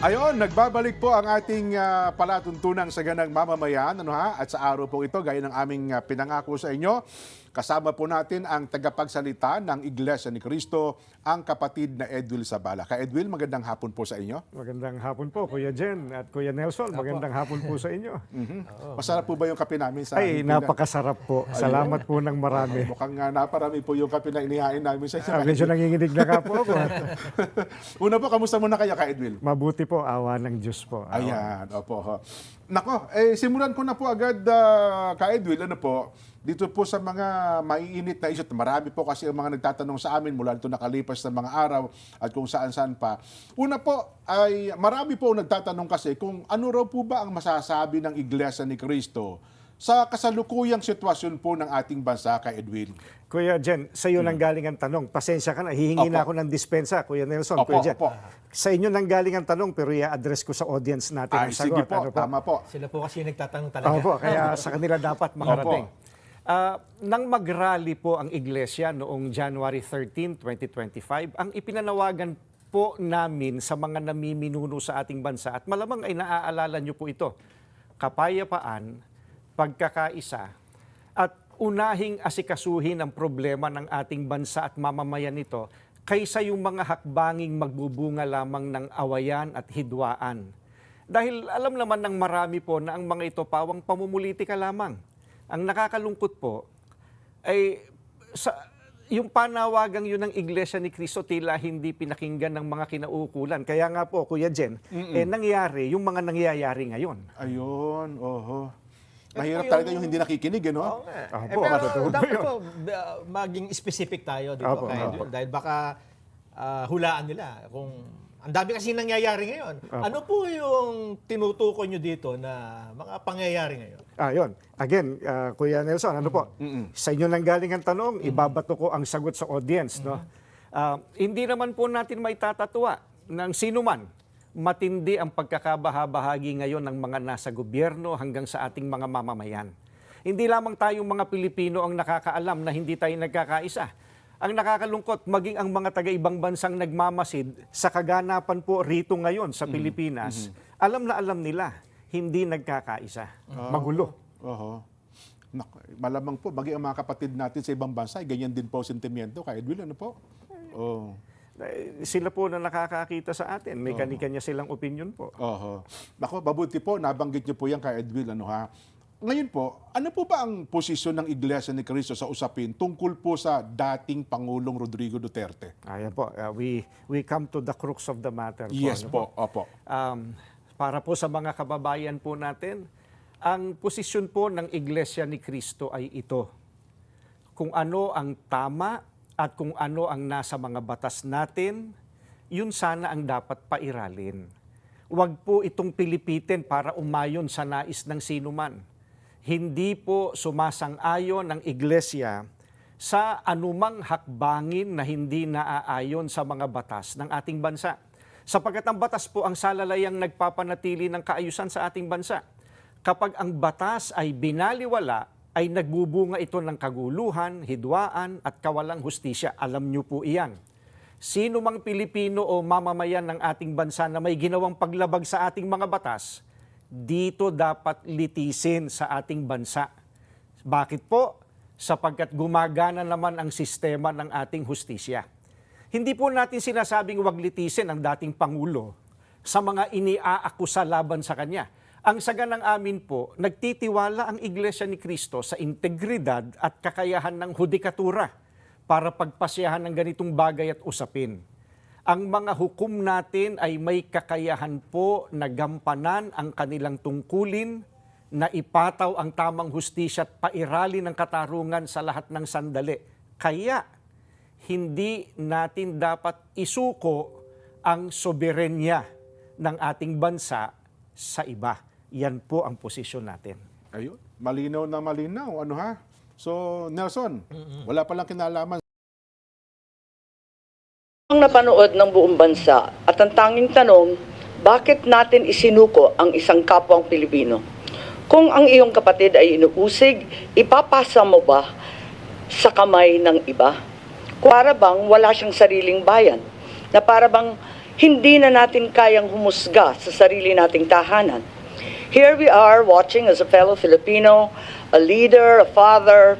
Ayon, nagbabalik po ang ating palatuntunang sa ganang mamamayan, at sa araw po ito, gaya ng aming pinangako sa inyo, kasama po natin ang tagapagsalita ng Iglesia ni Cristo, ang kapatid na Edwil Zabala. Ka Edwil, magandang hapon po sa inyo. Magandang hapon po, Kuya Jen at Kuya Nelson. Magandang hapon po sa inyo. Masarap po ba yung kape namin sa Ay, napakasarap po. Salamat po ng marami. Mukhang naparami po yung kape na inihain namin sa inyo. Medyo nanginginig na ka po ako. Una po, kamusta muna kayo, Ka Edwil? Mabuti po, awa ng Diyos po. Ayan, opo. Nako, simulan ko na po agad, Ka Edwil, dito po sa mga maiinit na isyu. Marami po kasi ang mga nagtatanong sa amin mula dito nakalipas na mga araw at kung saan-saan pa. Una po, ay marami po nagtatanong kasi kung ano raw po ba ang masasabi ng Iglesia ni Cristo sa kasalukuyang sitwasyon po ng ating bansa, Ka Edwin. Kuya Jen, sa iyo nang galing ang tanong. Pasensya ka na, hihingi na ako ng dispensa, Kuya Nelson, Kuya Jen. Sa inyo nang galing ang tanong, pero i-address ko sa audience natin ang sagot. Sige po, tama po. Sila po kasi nagtatanong talaga. Opo, kaya sa kanila dapat makarating. Nang mag-rally po ang Iglesia noong January 13, 2025, ang ipinanawagan po namin sa mga namiminuno sa ating bansa, at malamang ay naaalala niyo po ito, kapayapaan, pagkakaisa, at unahing asikasuhin ang problema ng ating bansa at mamamayan nito kaysa yung mga hakbanging magbubunga lamang ng awayan at hidwaan. Dahil alam naman ng marami po na ang mga ito pawang pamumulitika lamang. Ang nakakalungkot po ay yung panawagang yun ng Iglesia ni Cristo tila hindi pinakinggan ng mga kinauukulan. Kaya nga po, Kuya Jen, nangyari yung mga nangyayari ngayon. Ayun, mahirap talaga yung hindi nakikinig, no? Pero dapat po maging specific tayo dito. Dahil baka hulaan nila kung ang dami kasi nangyayari ngayon. Ano po yung tinutukoy nyo dito na mga pangyayari ngayon? Yun. Again, Kuya Nelson, ano po? Sa inyo nang galing ang tanong, ibabato ko ang sagot sa audience. No? Hindi naman po natin may tatatwa ng sino man. Matindi ang pagkakabahabahagi ngayon ng mga nasa gobyerno hanggang sa ating mga mamamayan. Hindi lamang tayong mga Pilipino ang nakakaalam na hindi tayo nagkakaisa. Ang nakakalungkot, maging ang mga taga-ibang bansang nagmamasid sa kaganapan po rito ngayon sa Pilipinas, alam na alam nila, hindi nagkakaisa. Magulo. Malamang po, maging ang mga kapatid natin sa ibang bansa, ganyan din po sentimiento. Ka Edwin, ano po? Sila po na nakakakita sa atin. May kanya-kanya silang opinion po. Nako, mabuti po, nabanggit niyo po yan, Ka Edwin, Ngayon po, ano po ba ang posisyon ng Iglesia ni Cristo sa usapin tungkol po sa dating Pangulong Rodrigo Duterte? Ayan po, we come to the crux of the matter. Yes po, opo. Para po sa mga kababayan po natin, ang posisyon po ng Iglesia ni Cristo ay ito. Kung ano ang tama at kung ano ang nasa mga batas natin, yun sana ang dapat pairalin. Huwag po itong pilipitin para umayon sa nais ng sinuman. Hindi po sumasang-ayon ng Iglesia sa anumang hakbangin na hindi naaayon sa mga batas ng ating bansa. Sapagkat ang batas po ang salalayang nagpapanatili ng kaayusan sa ating bansa. Kapag ang batas ay binaliwala, ay nagbubunga ito ng kaguluhan, hidwaan at kawalang hustisya. Alam niyo po iyan. Sino mang Pilipino o mamamayan ng ating bansa na may ginawang paglabag sa ating mga batas, dito dapat litisin sa ating bansa. Bakit po? Sapagkat gumagana naman ang sistema ng ating hustisya. Hindi po natin sinasabing wag litisin ang dating Pangulo sa mga iniaakusa laban sa kanya. Ang saganang amin po, nagtitiwala ang Iglesia ni Cristo sa integridad at kakayahan ng hudikatura para pagpasyahan ng ganitong bagay at usapin. Ang mga hukom natin ay may kakayahan po na gampanan ang kanilang tungkulin, na ipataw ang tamang hustisya at pairali ng katarungan sa lahat ng sandali. Kaya, hindi natin dapat isuko ang soberenya ng ating bansa sa iba. Yan po ang posisyon natin. Ayun, malinaw na malinaw. So, Nelson, wala palang kinalaman Ang napanood ng buong bansa at ang tanging tanong, bakit natin isinuko ang isang kapwang Pilipino? Kung ang iyong kapatid ay inuusig, ipapasa mo ba sa kamay ng iba? Para bang wala siyang sariling bayan? Na para bang hindi na natin kayang humusga sa sarili nating tahanan. Here we are watching as a fellow Filipino, a leader, a father,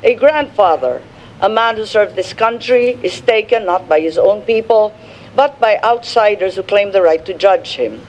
a grandfather, a man who served this country is taken not by his own people, but by outsiders who claim the right to judge him.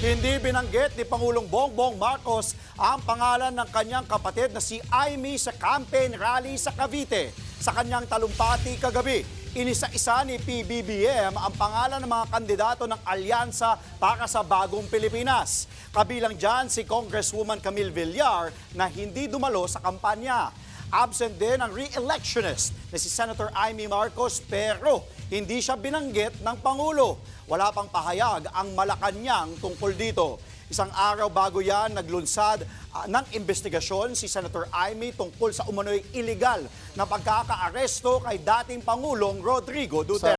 Hindi binanggit ni Pangulong Bongbong Marcos ang pangalan ng kanyang kapatid na si Amy sa campaign rally sa Cavite. Sa kanyang talumpati kagabi, inisa-isa ni PBBM ang pangalan ng mga kandidato ng Alyansa para sa Bagong Pilipinas. Kabilang dyan si Congresswoman Camille Villar na hindi dumalo sa kampanya. Absent din ang re-electionist na si Senator Amy Marcos pero hindi siya binanggit ng Pangulo. Wala pang pahayag ang Malacanang tungkol dito. Isang araw bago yan, naglunsad ng investigasyon si Senator Amy tungkol sa umano'y illegal na pagkakaaresto kay dating Pangulong Rodrigo Duterte.